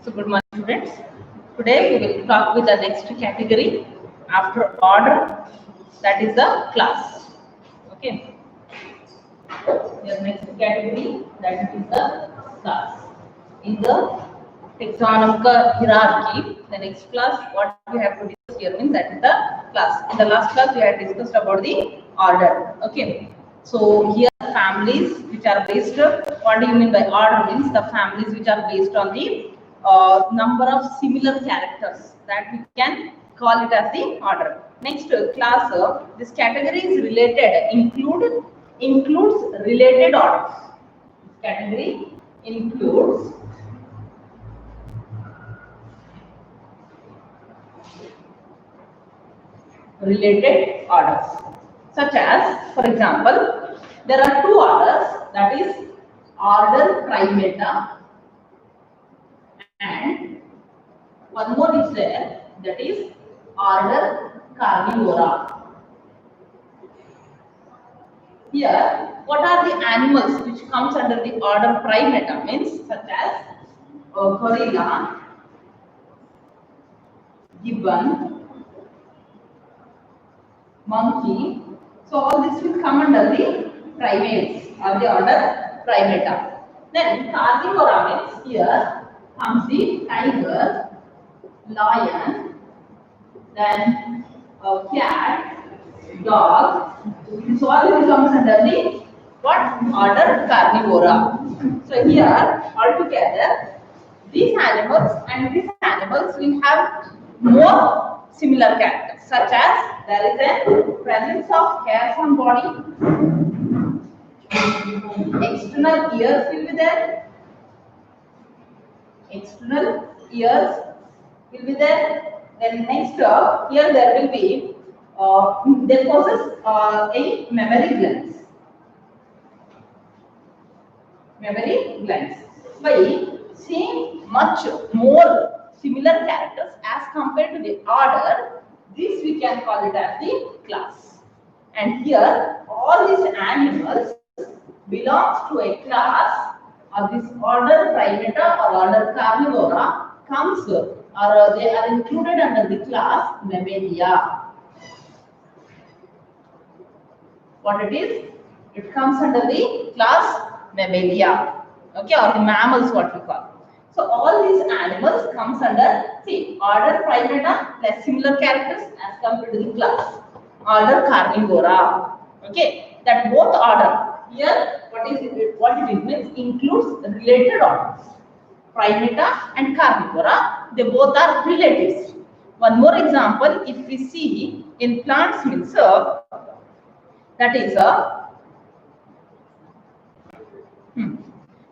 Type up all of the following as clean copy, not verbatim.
So good morning students. Today we will talk with the next category after order, that is the class. Okay. The next category, that is the class. In the taxonomical hierarchy, the next class what we have to discuss here means that is the class. In the last class we had discussed about the order. Okay. So here families which are based, what do you mean by order means the families which are based on the number of similar characters, that we can call it as the order. Next class, this category is related, includes related orders. This category includes related orders, such as, for example, there are two orders, that is order Primata and one more is there, that is order Carnivora. Here, what are the animals which comes under the order Primata means, such as gorilla, gibbon, monkey. So all this will come under the primates or the order Primata. Then Carnivora means here comes the tiger, lion, then cat, dog. So all this comes under the what? Order Carnivora. So here altogether these animals and these animals will have more similar characters, such as there is a presence of hairs on body, external ears will be there, external ears will be there. Then next here there will be they possess a mammary glands. Mammary glands. By seeing much more similar characters as compared to the order, this we can call it as the class. And here all these animals belongs to a class or this order Primata or order Carnivora comes or they are included under the class Mammalia. What it is? It comes under the class Mammalia. Okay, or the mammals what we call. So all these animals comes under, see, order Primata plus similar characters as compared to the class order Carnivora. Okay, that both order here what it means includes related orders. Primata and Carnivora, they both are relatives. One more example, if we see in plants means that is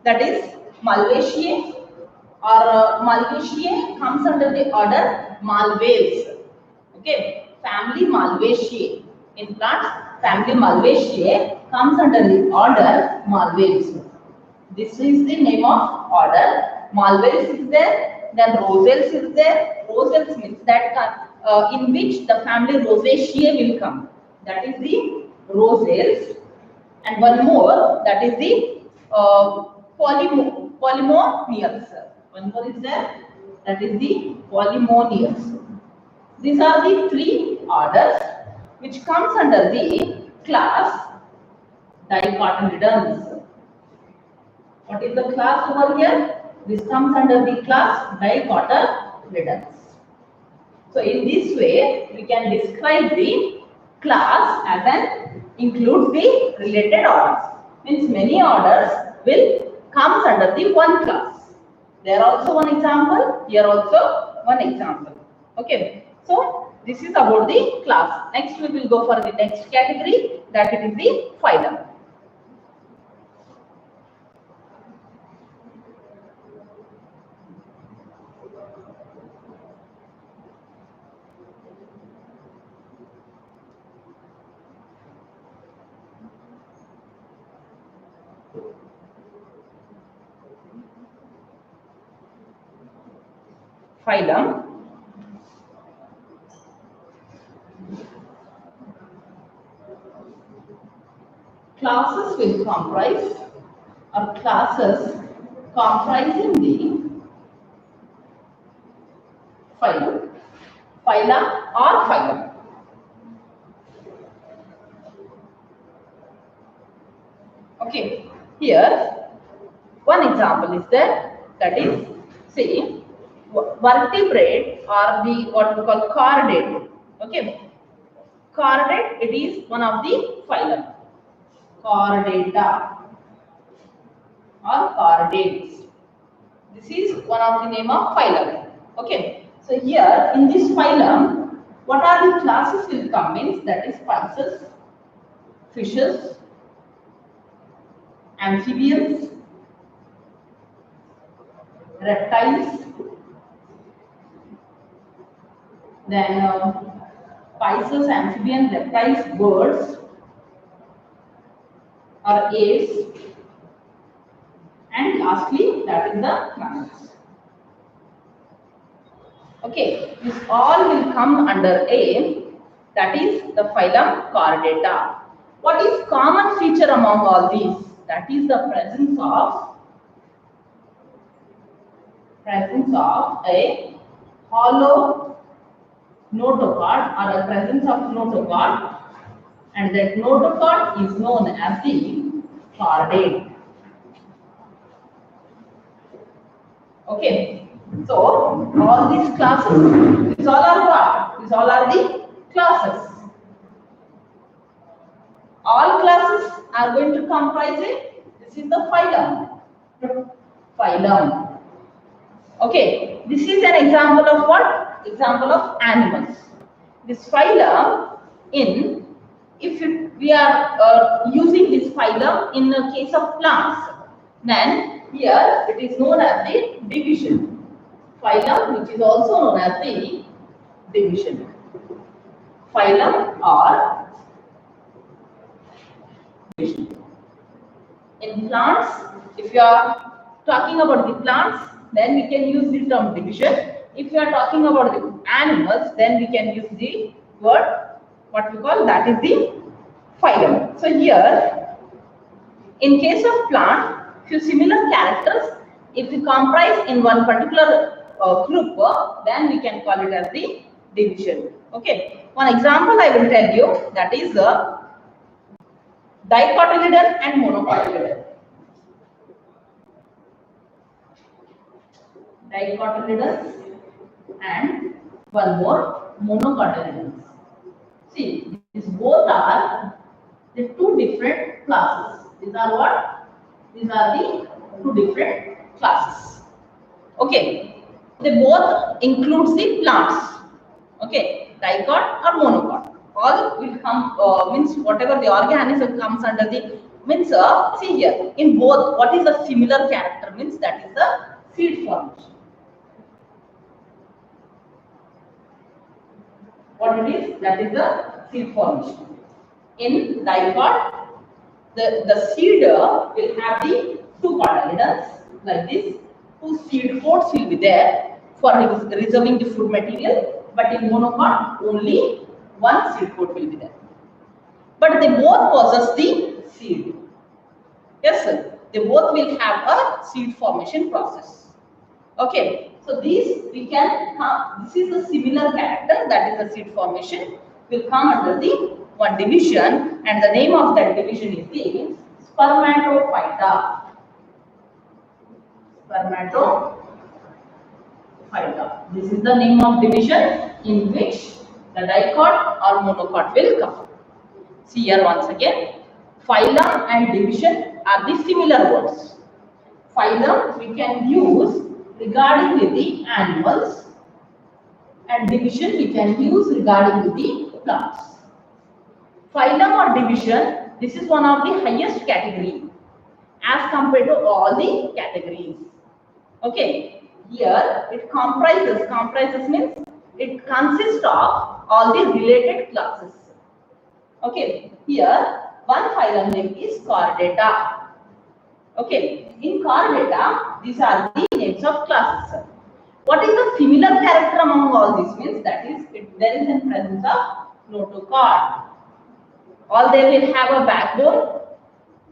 that is Malvaceae, or Malvaceae comes under the order Malvaceae. Okay, family Malvaceae. In plants, family Malvaceae comes under the order Malvaceae. This is the name of order. Malvaceae is there, then Rosales is there. Rosales means that in which the family Rosaceae will come. That is the Rosales. And one more, that is the Polymonials. One more is there, that is the Polymonials. These are the three orders which comes under the class Dicotyledons. What is the class over here? This comes under the class Dicotyledons. So in this way, we can describe the class as an includes the related orders. Means many orders will comes under the one class. There also one example, here also one example. Okay. So this is about the class. Next we will go for the next category, that it is the phylum. Phylum. Classes will comprise, or classes comprising the phylum. Phyla or phylum. Okay, here one example is there, that is, say, vertebrate or the what we call chordate. Okay, chordate, it is one of the phylum. Chordata or chordates. This is one of the name of phylum. Okay, so here in this phylum, what are the classes will come means, that is spices, fishes, amphibians, reptiles, then spices, amphibians, reptiles, birds or apes, and lastly that is the mammals. Okay, this all will come under A, that is the phylum Chordata. What is common feature among all these? That is the presence of a hollow notochord or a presence of notochord, and that notochord is known as the chordate. Okay, so all these classes, these all are what? These all are the classes. All classes are going to comprise it. This is the phylum. Phylum. Okay, this is an example of what? Example of animals. This phylum, in if we are using this phylum in the case of plants, then here it is known as the division. Phylum, which is also known as the division. Phylum or division. In plants, if you are talking about the plants, then we can use the term division. If you are talking about the animals, then we can use the word, what we call, that is the phylum. So here, in case of plant, few similar characters, if we comprise in one particular group, then we can call it as the division. Okay. One example I will tell you, that is the dicotyledon and monocotyledon. Dicotyledons and one more, monocotyledons. See, these both are the two different classes. These are what? These are the two different classes. Okay, they both includes the plants. Okay, dicot or monocot. All will come means whatever the organism comes under the means. See here, in both, what is the similar character means, that is the seed formation. What it is, that is the seed formation. In dicot, the seed will have the two cotyledons like this. Two seed coats will be there for reserving the food material, but in monocot only one seed coat will be there. But they both possess the seed. Yes, sir. They both will have a seed formation process. Okay, so these we can this is a similar character, that is the seed formation, will come under the one division, and the name of that division is the Spermatophyta. Spermatophyta. This is the name of division in which the dicot or monocot will come. See here once again, phylum and division are the similar words. Phylum we can use regarding with the animals, and division we can use regarding with the plants. Phylum or division, this is one of the highest category as compared to all the categories. Okay, here it comprises means it consists of all the related classes. Okay, here one phylum name is Chordata. Okay, in Chordata, these are the names of classes. What is the similar character among all these means, that is, there is in presence of notochord. All they will have a backbone.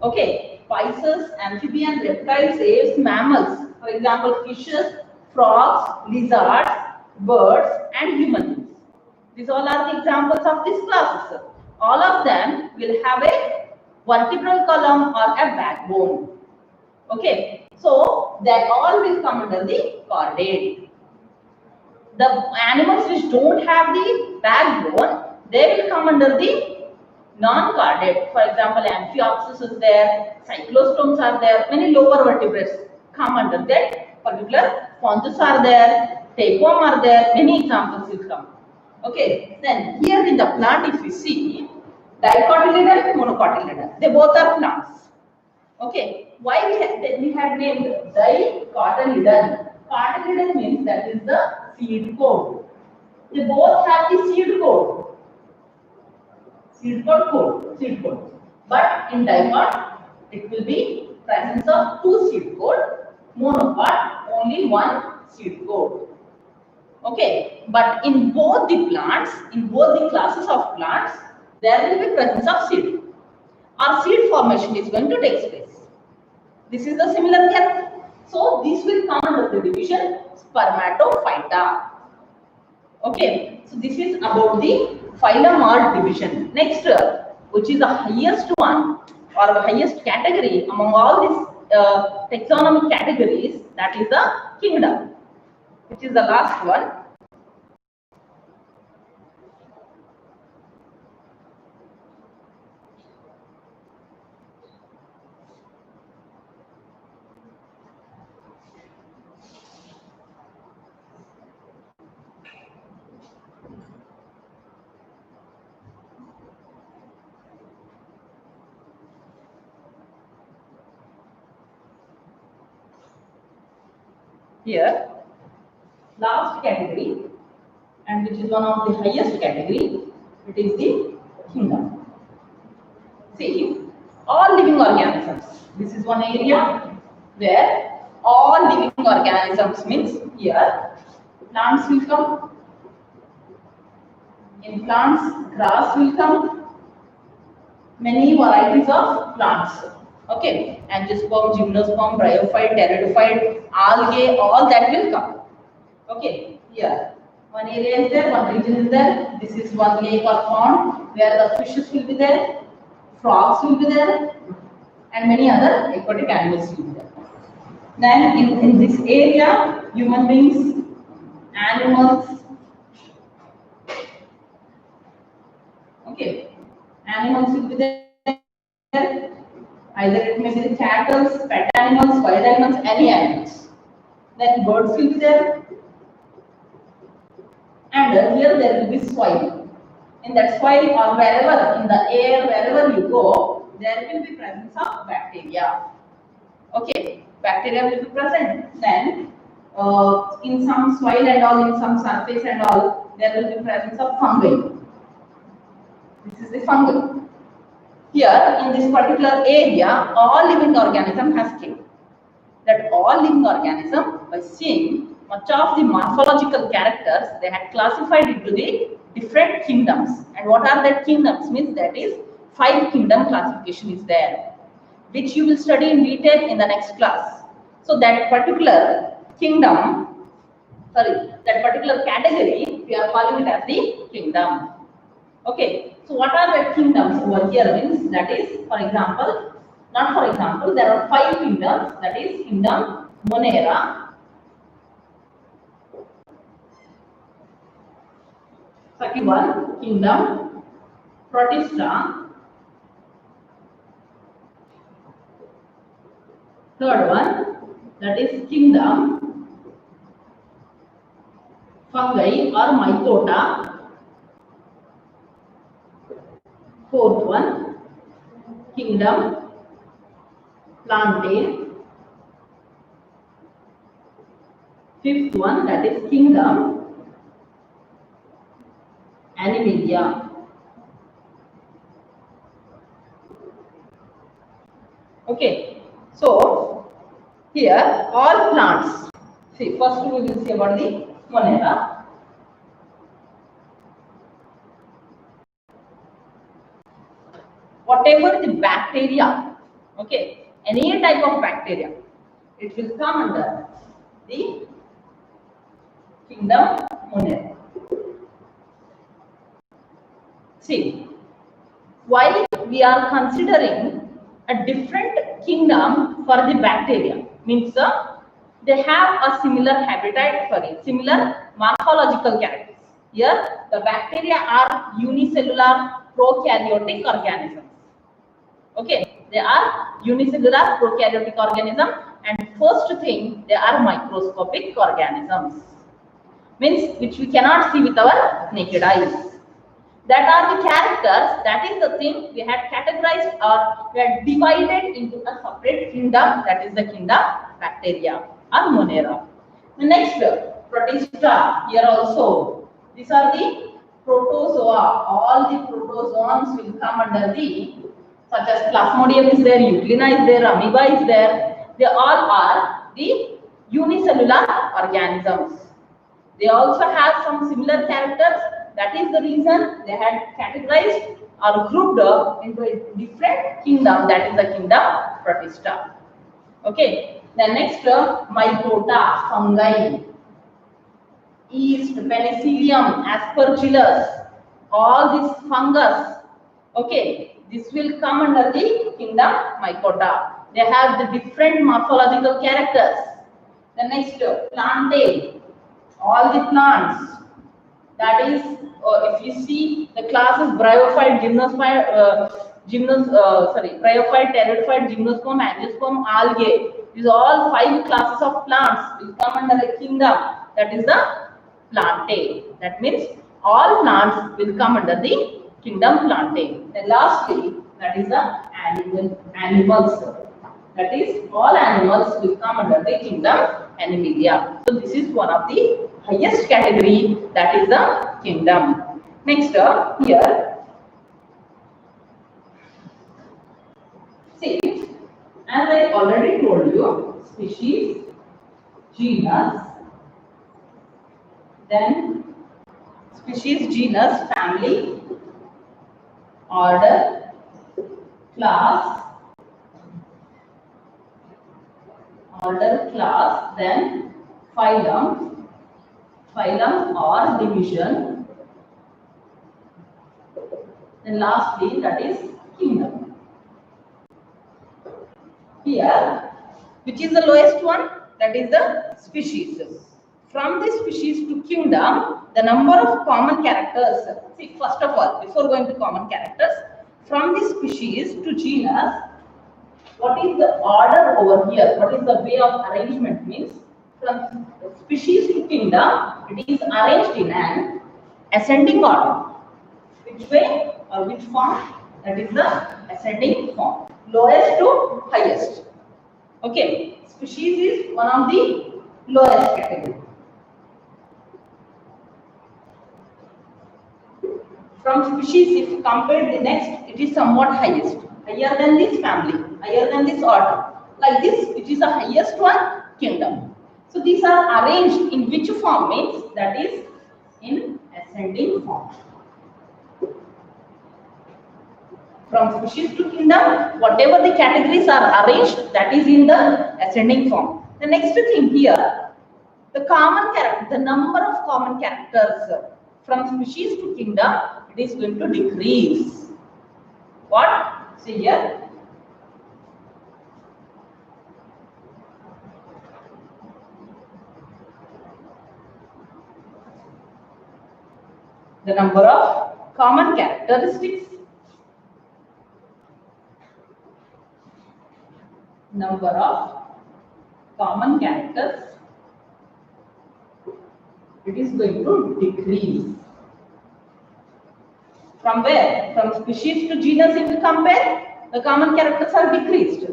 Okay, spices, amphibians, reptiles, apes, mammals. For example, fishes, frogs, lizards, birds, and humans. These all are the examples of these classes. All of them will have a vertebral column or a backbone. Okay, so that all will come under the chordate. The animals which don't have the backbone, they will come under the non-chordate. For example, Amphioxus is there, cyclostomes are there, many lower vertebrates come under that particular. Sponges are there, tapeworm are there, many examples will come. Okay, then here in the plant, if you see dicotyledon, monocotyledon, they both are plants. Okay, why we have named dicotyledon? Cotyledon means that is the seed coat. They both have the seed coat. Seed coat. But in dicot, it will be presence of two seed coat. Monocot, only one seed coat. Okay, but in both the plants, in both the classes of plants, there will be presence of seed. Or seed formation is going to take place. This is the similar here. So this will come under the division Spermatophyta. Okay, so this is about the phylum or division. Next, which is the highest one or the highest category among all these taxonomic categories, that is the kingdom, which is the last one. Here, last category, and which is one of the highest category, it is the kingdom. See, all living organisms. This is one area where all living organisms means here plants will come. In plants, grass will come. Many varieties of plants. Okay, angiosperm, gymnosperm, bryophyte, pteridophyte, algae, all that will come. Okay, here one area is there, one region is there. This is one lake or pond where the fishes will be there, frogs will be there, and many other aquatic animals will be there. Then in this area, human beings, animals, okay, animals will be there. Either it may be the cattle, pet animals, wild animals, any animals. Then birds will be there. And here there will be soil. In that soil or wherever, in the air, wherever you go, there will be presence of bacteria. Okay, bacteria will be present. Then in some soil and all, in some surface and all, there will be presence of fungi. This is the fungi. Here in this particular area, all living organism has came. That all living organism, by seeing much of the morphological characters, they had classified into the different kingdoms. And what are that kingdoms? Means that is 5 kingdom classification is there, which you will study in detail in the next class. So that particular kingdom, that particular category, we are calling it as the kingdom. Okay, so what are the kingdoms over here? Means that is, for example, not for example, there are 5 kingdoms, that is kingdom Monera, second one kingdom Protista, third one that is kingdom Fungi or Mycota, fourth one kingdom Plantae, fifth one that is kingdom Animalia. Okay, so here all plants. See, first we will see about the Monera. Whatever the bacteria, okay, any type of bacteria, it will come under the Kingdom Monera. See, while we are considering a different kingdom for the bacteria, means they have a similar habitat for it, similar morphological characters. Here, the bacteria are unicellular prokaryotic organisms. Okay, they are unicellular prokaryotic organism, and first thing, they are microscopic organisms, means which we cannot see with our naked eyes. That are the characters, that is the thing we had categorized or we had divided into a separate kingdom, that is the kingdom bacteria or Monera. The next, Protista, here also, these are the protozoa, all the protozoans will come under the, such as Plasmodium is there, Euglena is there, Amoeba is there, they all are the unicellular organisms. They also have some similar characters. That is the reason they had categorized or grouped into a different kingdom. That is the kingdom Protista. Okay. The next, Mycota, fungi, yeast, penicillium, aspergillus, all these fungus. Okay. This will come under the kingdom Mycota. They have the different morphological characters. The next, Plantae, all the plants, that is, if you see the classes bryophyte, bryophyte, pteridophyte, gymnosperm, angiosperm, algae, these all 5 classes of plants will come under a kingdom, that is the Plantae. That means all plants will come under the kingdom Plantae. And lastly, that is the animals. That is, all animals will come under the kingdom Animalia. So this is one of the highest category, that is the kingdom. Next, here, see, as I already told you, species, genus, then species, genus, family, order, class, then phylum, or division, then lastly, that is kingdom. Here, which is the lowest one? That is the species. From the species to kingdom, the number of common characters. See, first of all, before going to common characters, from the species to genus, what is the order over here? What is the way of arrangement? Means from species to kingdom, it is arranged in an ascending order. Which way or which form? That is the ascending form, lowest to highest. Okay, species is one of the lowest category. From species, if you compare the next, it is somewhat highest, higher than this family, higher than this order. Like this, it is the highest one, kingdom. So these are arranged in which form? Means that is in ascending form. From species to kingdom, whatever the categories are arranged, that is in the ascending form. The next thing here, the common character, the number of common characters from species to kingdom, it is going to decrease. What? See here. The number of common characteristics, number of common characters, it is going to decrease. From where? From species to genus, if you compare, the common characters are decreased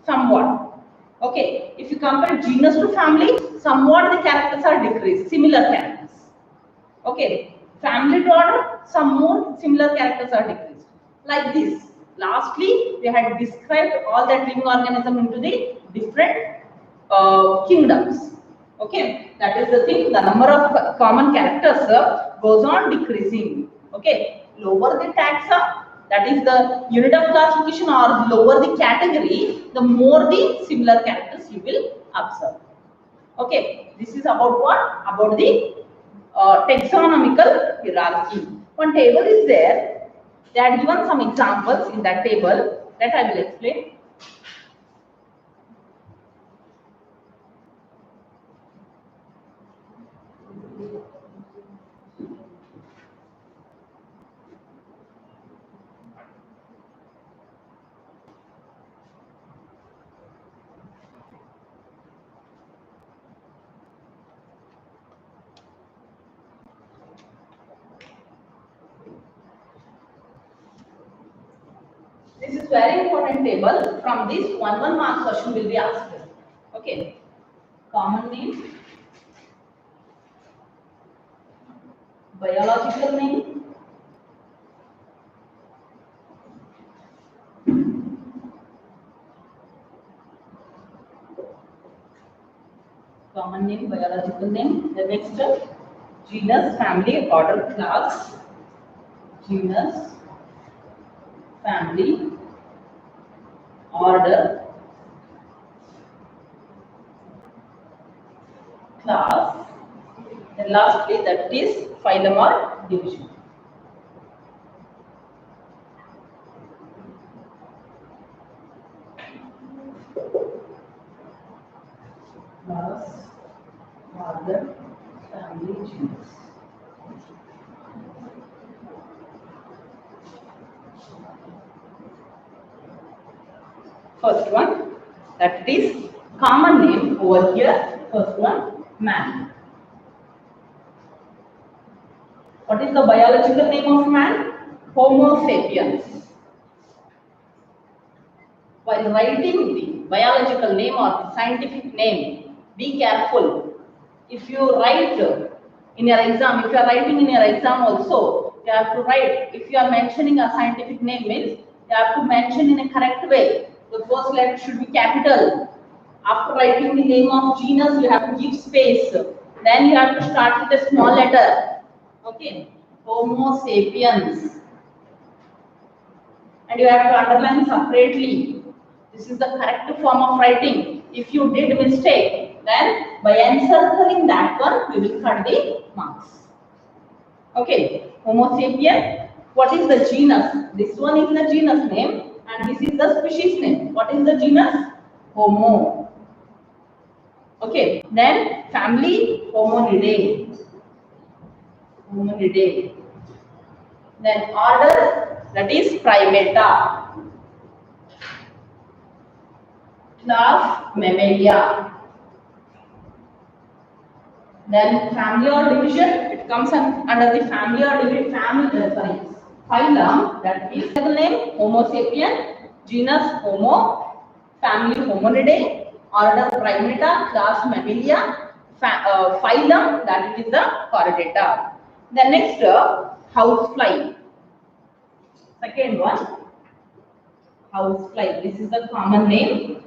somewhat. Okay, if you compare genus to family, somewhat the characters are decreased, similar characters. Okay, family to order, some more similar characters are decreased. Like this. Lastly, we had described all that living organism into the different kingdoms. Okay, that is the thing. The number of common characters goes on decreasing. Okay, lower the taxa, that is the unit of classification, or lower the category, the more the similar characters you will observe. Okay, this is about what? About the taxonomical hierarchy. One table is there. They had given some examples in that table that I will explain. This is very important table. From this, one mark question will be asked. Okay. Common name, biological name, common name, biological name. The next, genus, family, order, class. Genus, family, order, class. And lastly, that is phylum or division. Class, order, family, genus. First one, that is common name over here. First one, man. What is the biological name of man? Homo sapiens. While writing the biological name or the scientific name, be careful. If you write in your exam, if you are writing in your exam also, you have to write. If you are mentioning a scientific name, means you have to mention in a correct way. The first letter should be capital. After writing the name of genus, you have to give space. Then you have to start with a small letter. Okay, Homo sapiens. And you have to underline separately. This is the correct form of writing. If you did mistake, then by encircling that one, we will cut the marks. Okay, Homo sapien. What is the genus? This one is the genus name, and this is the species name. What is the genus? Homo. Okay, then family, Hominidae. Hominidae. Then order, that is Primata. Class, Mammalia. Then family or division, it comes under the family or division, phylum, that is the name Homo sapien, genus Homo, family Hominidae, order Primata, class Mammalia, phylum, that is the Chordata. The next, housefly. Second one, housefly. This is the common name.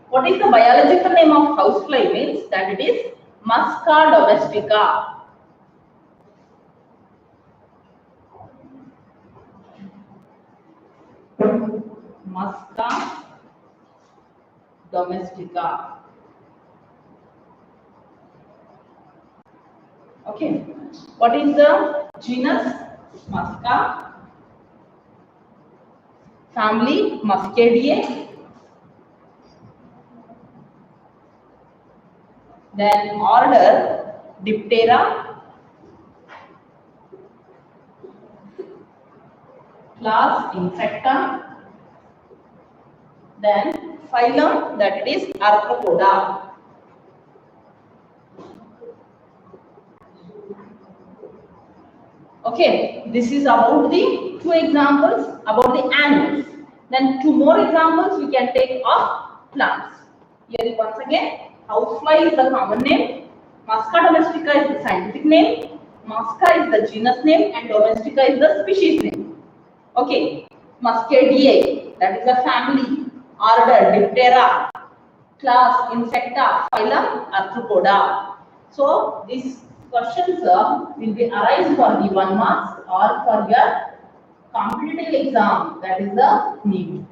What is the biological name of housefly? Means that it is Musca domestica. Musca domestica. Okay. What is the genus? Musca. Family Muscadiae. Then order Diptera. Class Insecta. Then phylum, that it is Arthropoda. Okay, this is about the two examples about the animals. Then two more examples we can take of plants. Here once again, housefly is the common name, Musca domestica is the scientific name, Musca is the genus name, and domestica is the species name. Okay, Muscadiae, that is the family, order Diptera, class Insecta, phylum Arthropoda. So these questions will be arise for the 1 marks or for your competitive exam, that is the NEET.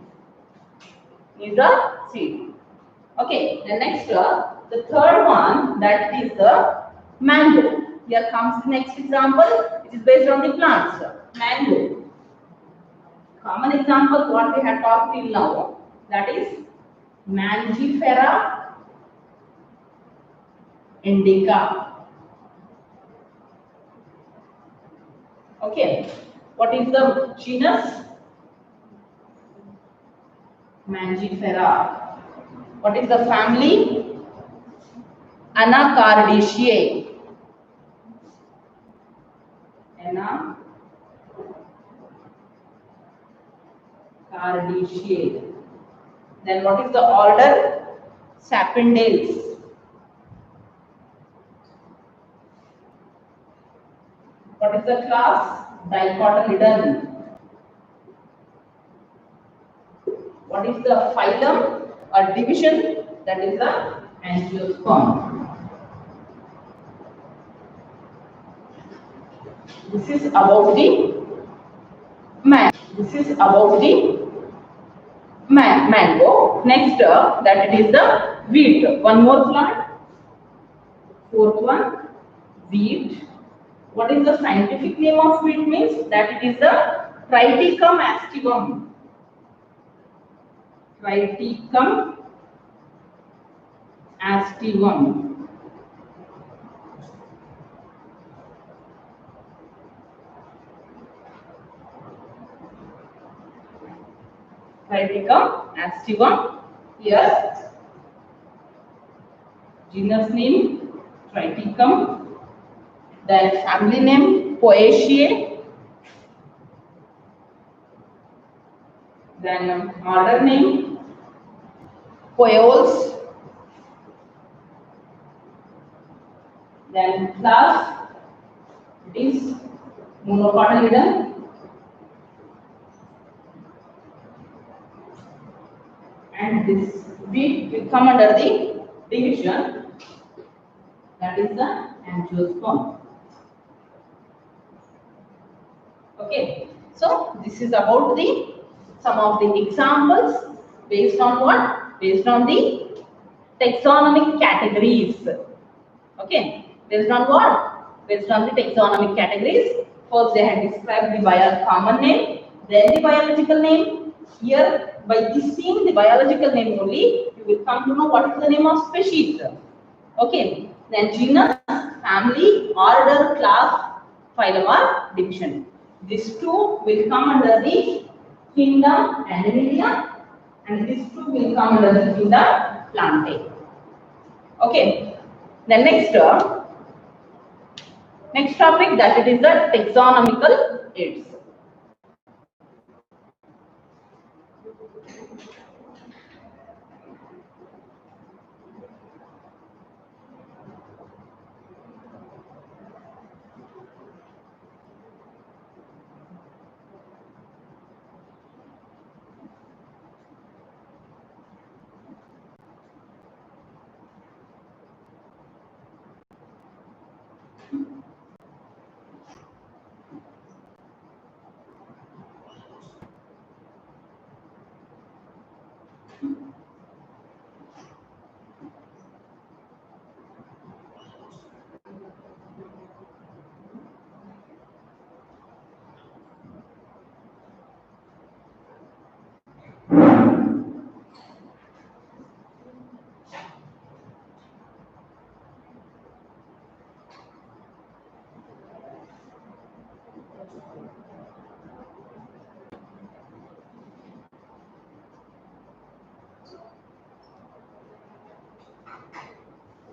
Is the seed. Okay, the next, the third one, that is the mango. Here comes the next example. It is based on the plants. Mango. Common example what we have talked till now, that is Mangifera indica. Okay. What is the genus? Mangifera. What is the family? Anacardiaceae. Anacardiaceae. Then what is the order? Sapindales. What is the class? Dicotyledon. What is the phylum or division? That is the Angiosperm. This is about the man. This is about the mango. Next, that it is the wheat. One more plant. Fourth one, wheat. What is the scientific name of wheat? Means that it is the Triticum aestivum. Triticum aestivum. Triticum aestivum. Here, genus name Triticum. Then family name Poaceae. Then order name Poioles. Then class, it is Monocotyledon. And this wheat will come under the division, that is the Angiosperm. Okay, so this is about the some of the examples based on what? Based on the taxonomic categories. Okay, based on what? Based on the taxonomic categories. First they have described the common name, then the biological name. Here, by this seeing the biological name only, you will come to know what is the name of species. Okay, then genus, family, order, class, phylum or division. These two will come under the kingdom Animalia, and these two will come under the kingdom Plantae. Okay, the next topic, that it is the taxonomical aids.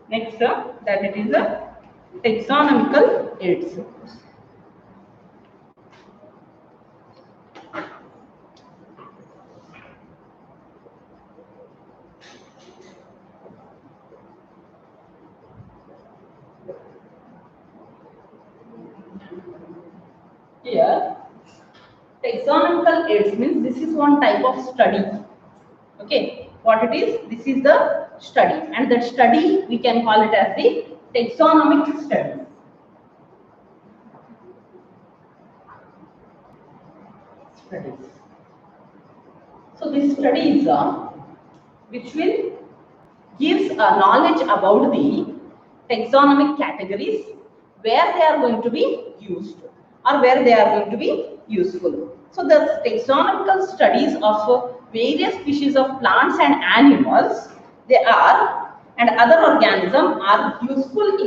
Next, that it is a taxonomical aids. Here, taxonomical aids means this is one type of study. Okay, what it is? This is the study, and that study we can call it as the taxonomic study. Studies. So this study is which will gives a knowledge about the taxonomic categories where they are going to be used or where they are going to be useful. So the taxonomical studies of various species of plants and animals, they are, and other organisms are useful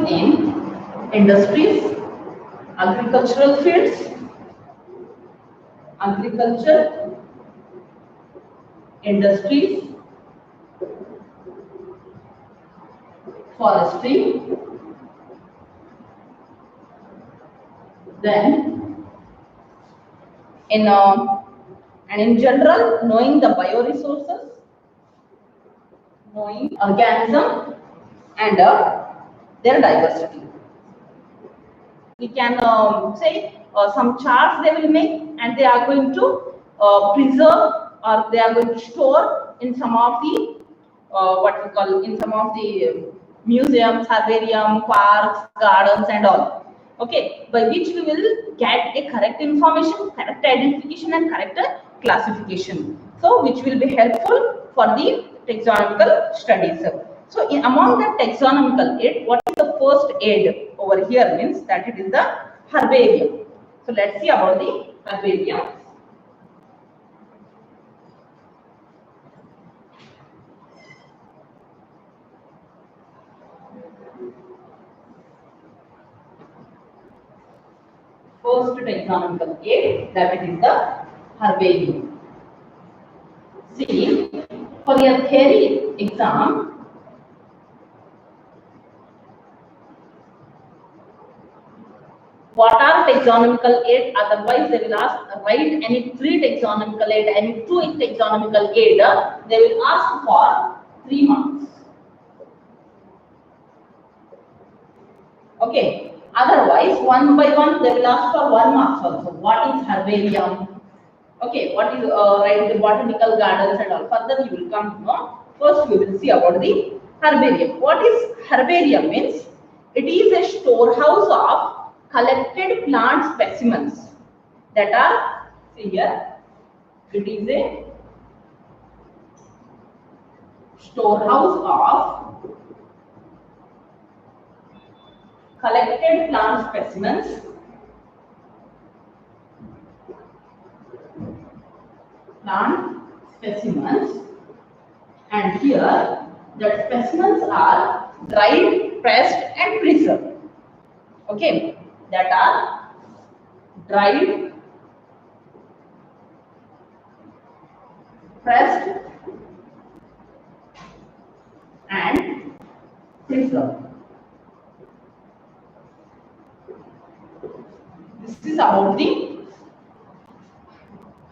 in industries, agricultural fields, agriculture, industries, forestry, then in and in general, knowing the bioresources, knowing organism and their diversity. We can say some charts they will make, and they are going to preserve, or they are going to store in some of the what we call, in some of the museums, herbarium, parks, gardens and all. Okay, by which we will get a correct information, correct identification and correct classification. So which will be helpful for the taxonomical studies. So among the taxonomical aid, what is the first aid over here means that it is the herbarium. So let's see about the herbarium. First taxonomical aid, that it is the herbarium. See, for your theory exam, what are taxonomical aid? Otherwise, they will ask, write any 3 taxonomical aid, any 2 taxonomical aid. They will ask for 3 marks. Okay. Otherwise, one by one, they will ask for 1 mark also. What is herbarium? Okay. What is right, the botanical gardens and all. Further, you will come to know. First, we will see about the herbarium. What is herbarium means? It is a storehouse of collected plant specimens that are, see here, it is a storehouse of collected plant specimens and here the specimens are dried, pressed and preserved. Okay, that are dried, pressed and preserved. This is about the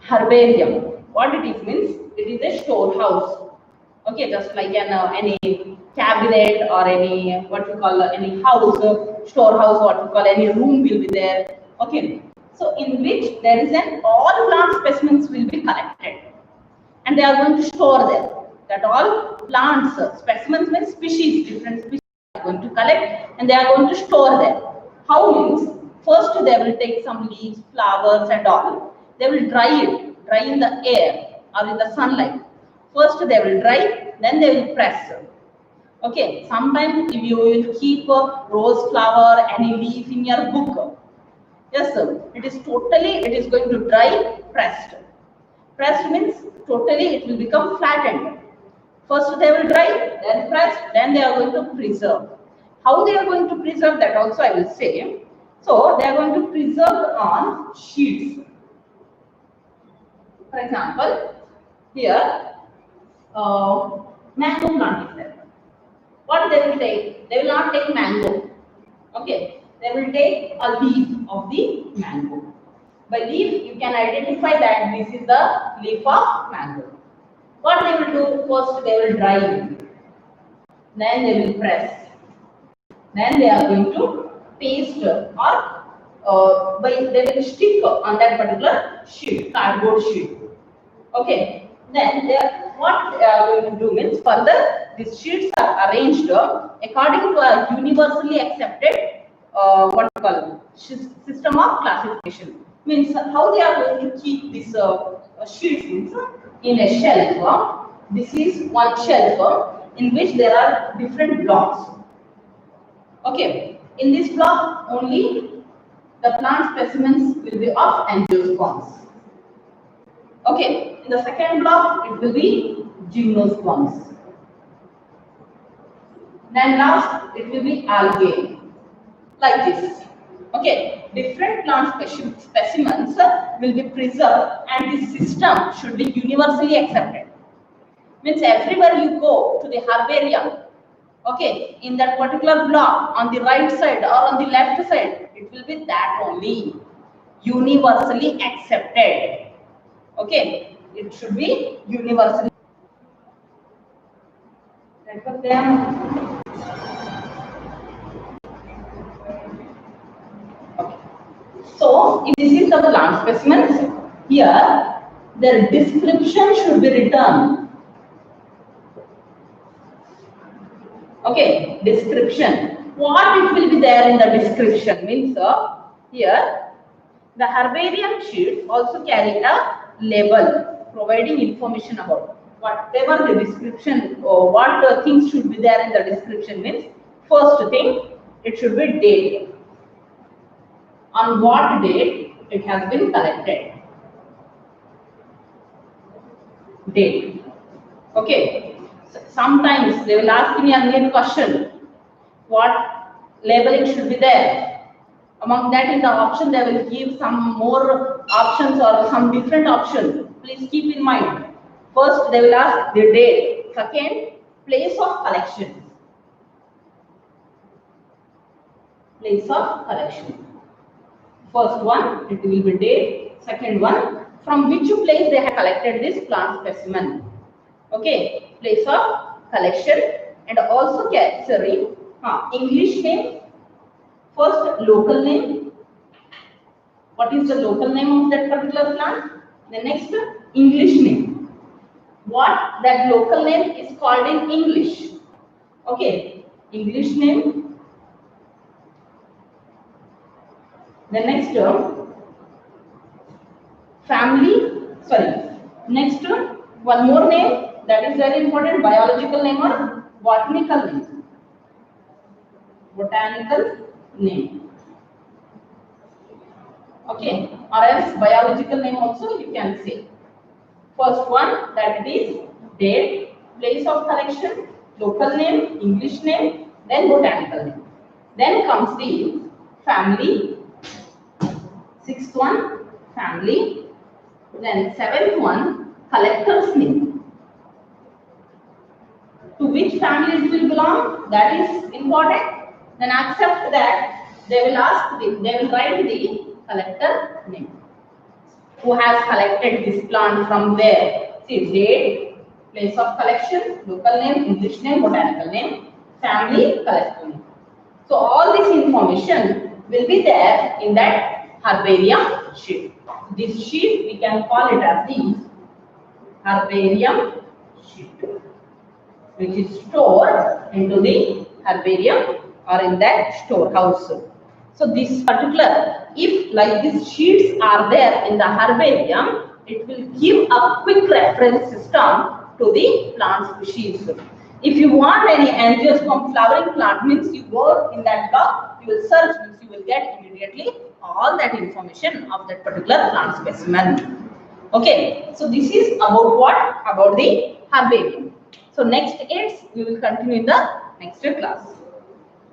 herbarium. What it is means, it is a storehouse. Okay, just like any cabinet or any what we call any house, storehouse, what we call any room will be there. Okay, so in which there is an all plant specimens will be collected, and they are going to store there. That all plants specimens means species, different species are going to collect, and they are going to store there. How means, first they will take some leaves, flowers and all. They will dry in the air or in the sunlight. First they will dry, then they will press. Okay, sometimes if you will keep a rose flower, any leaf in your book, yes sir, it is going to dry, pressed. Pressed means totally it will become flattened. First they will dry, then pressed, then they are going to preserve. How they are going to preserve, that also I will say. So they are going to preserve on sheets. For example, here mango plant is there. What they will take? They will not take mango. Okay, they will take a leaf of the mango. By leaf, you can identify that this is the leaf of mango. What they will do? First, they will dry it. Then they will press. Then they are going to paste, or they will stick on that particular sheet, cardboard sheet. Okay. Then what they are going to do means, further these sheets are arranged according to a universally accepted what we call system of classification. Means how they are going to keep this sheets means in a shelf. This is one shelf in which there are different blocks. Okay, in this block only the plant specimens will be of angiosperms. Okay, in the second block it will be gymnosperms. Then last it will be algae, like this. Okay, different plant specimens will be preserved and this system should be universally accepted. Means everywhere you go to the herbarium, okay, in that particular block on the right side or on the left side, it will be that only, universally accepted. Okay, it should be universally. Refer them. Okay. So, if this is the plant specimens, here their description should be written. Okay, description. What it will be there in the description means here the herbarium sheet also carry a label providing information about whatever the description or what things should be there in the description means. First thing, it should be date. On what date it has been collected. Date. Okay. Sometimes they will ask me a question. What labeling should be there? Among that in the option they will give some more options or some different options. Please keep in mind. First they will ask the date. Second, place of collection. Place of collection. First one, it will be date. Second one, from which place they have collected this plant specimen. Okay, place of collection and also carry English name. First, local name. What is the local name of that particular plant? The next, English name. What that local name is called in English. Okay, English name. The next, family. Sorry. Next, one more name that is very important. Biological name or botanical name. Botanical name. Okay, or else biological name also you can say. First one, that is date, place of collection, local name, English name, then botanical name. Then comes the family. Sixth one, family. Then seventh one, collector's name. To which family it will belong? That is important. Then accept that they will write the collector name. Who has collected this plant from where? See, date, place of collection, local name, English name, botanical name, family, collector name. So all this information will be there in that herbarium sheet. This sheet we can call it as the herbarium sheet, which is stored into the herbarium or in that storehouse. So this particular, if like these sheets are there in the herbarium, it will give a quick reference system to the plant species. If you want any angiosperm flowering plant, means you go in that block, you will search, means you will get immediately all that information of that particular plant specimen. Okay, so this is about what? About the herbarium. So next aids we will continue in the next class.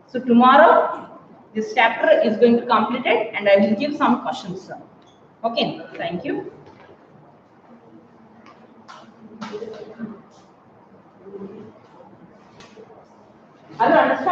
So tomorrow this chapter is going to be completed and I will give some questions. Okay, thank you. Are you understand?